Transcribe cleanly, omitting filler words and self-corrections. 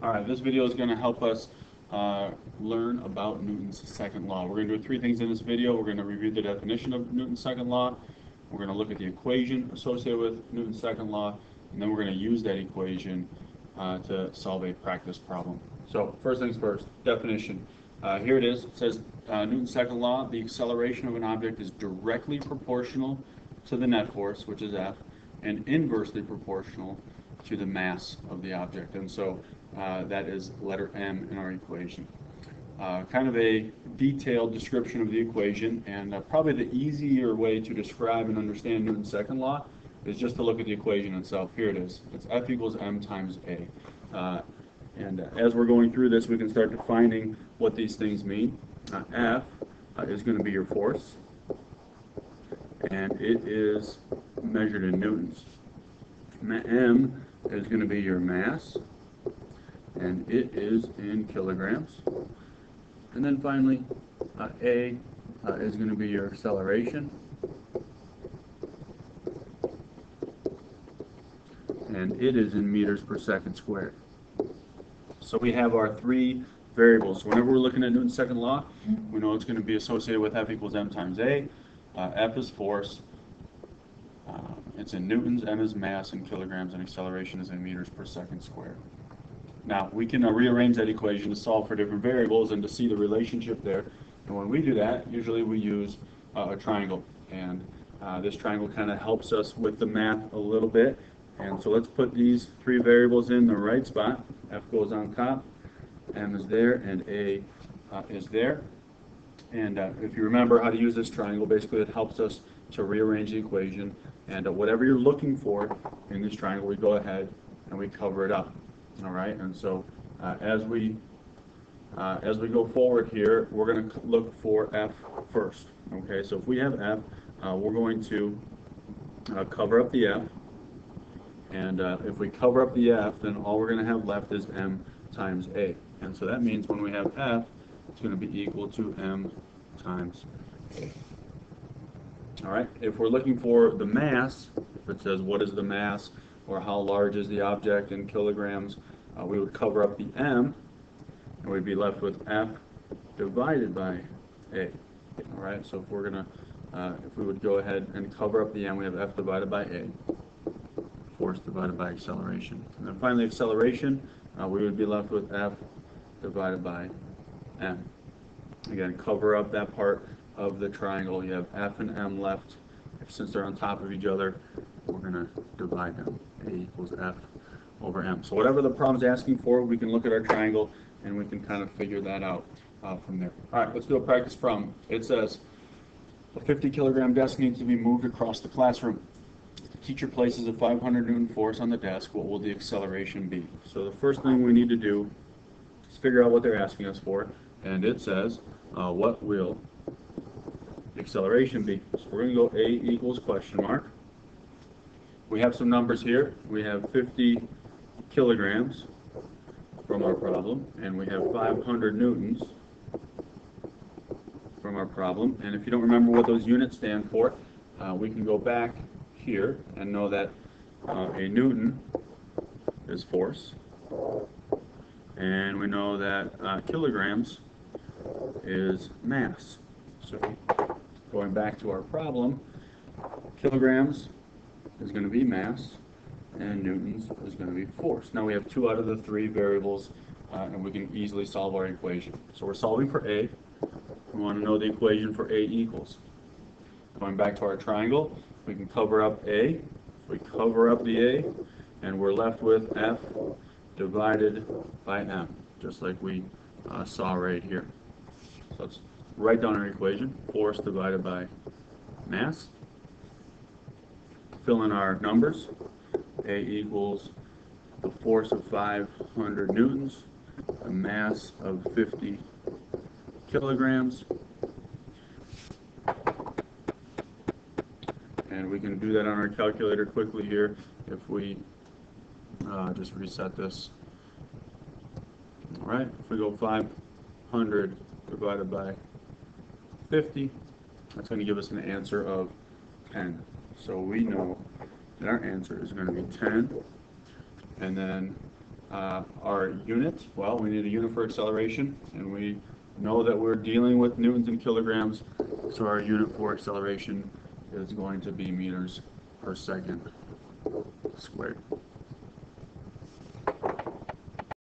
Alright, this video is going to help us learn about Newton's second law. We're going to do three things in this video. We're going to review the definition of Newton's second law. We're going to look at the equation associated with Newton's second law. And then we're going to use that equation to solve a practice problem. So first things first, definition. Here it is. It says Newton's second law, the acceleration of an object is directly proportional to the net force, which is F, and inversely proportional to the mass of the object. And so that is letter M in our equation. Kind of a detailed description of the equation, and probably the easier way to describe and understand Newton's second law is just to look at the equation itself. Here it is. It's F equals M times A. And as we're going through this, we can start defining what these things mean. F is going to be your force, and it is measured in newtons. M is going to be your mass, and it is in kilograms. And then finally, A is going to be your acceleration, and it is in meters per second squared. So we have our three variables. So whenever we're looking at Newton's second law, we know it's going to be associated with F equals M times A. F is force, it's in newtons, M is mass in kilograms, and acceleration is in meters per second squared. Now, we can rearrange that equation to solve for different variables and to see the relationship there. And when we do that, usually we use a triangle. And this triangle kind of helps us with the math a little bit. And so let's put these three variables in the right spot. F goes on top, M is there, and A is there. And if you remember how to use this triangle, basically it helps us to rearrange the equation. And whatever you're looking for in this triangle, we go ahead and we cover it up. All right, and so as we go forward here, we're going to look for F first. Okay, so if we have F, we're going to cover up the F. And if we cover up the F, then all we're going to have left is M times A. And so that means when we have F, it's going to be equal to M times A. All right, if we're looking for the mass, if it says what is the mass or how large is the object in kilograms, we would cover up the M, and we'd be left with F divided by A. All right, so if we're going to, if we would go ahead and cover up the M, we have F divided by A. Force divided by acceleration. And then finally acceleration, we would be left with F divided by M. Again, cover up that part of the triangle. You have F and M left. Since they're on top of each other, we're going to divide them. A equals F over M. So whatever the problem's asking for, we can look at our triangle and we can kind of figure that out from there. All right, let's do a practice problem. It says a 50-kilogram desk needs to be moved across the classroom. Teacher places a 500 Newton force on the desk. What will the acceleration be? So the first thing we need to do is figure out what they're asking us for. And it says, what will the acceleration be? So we're going to go A equals question mark. We have some numbers here. We have 50 kilograms from our problem, and we have 500 newtons from our problem. And if you don't remember what those units stand for, we can go back here and know that a newton is force, and we know that kilograms is mass. So going back to our problem, kilograms is going to be mass, and newtons is going to be force. Now we have two out of the three variables, and we can easily solve our equation. So we're solving for A. We want to know the equation for A equals. Going back to our triangle, we can cover up A. We cover up the A, and we're left with F divided by M, just like we saw right here. So let's write down our equation, force divided by mass. Fill in our numbers. A equals the force of 500 newtons, a mass of 50 kilograms. And we can do that on our calculator quickly here if we just reset this. All right, if we go 500 divided by 50, that's going to give us an answer of 10. So we know that our answer is going to be 10. And then Our unit, well, we need a unit for acceleration, and we know that we're dealing with newtons and kilograms, so our unit for acceleration is going to be meters per second squared.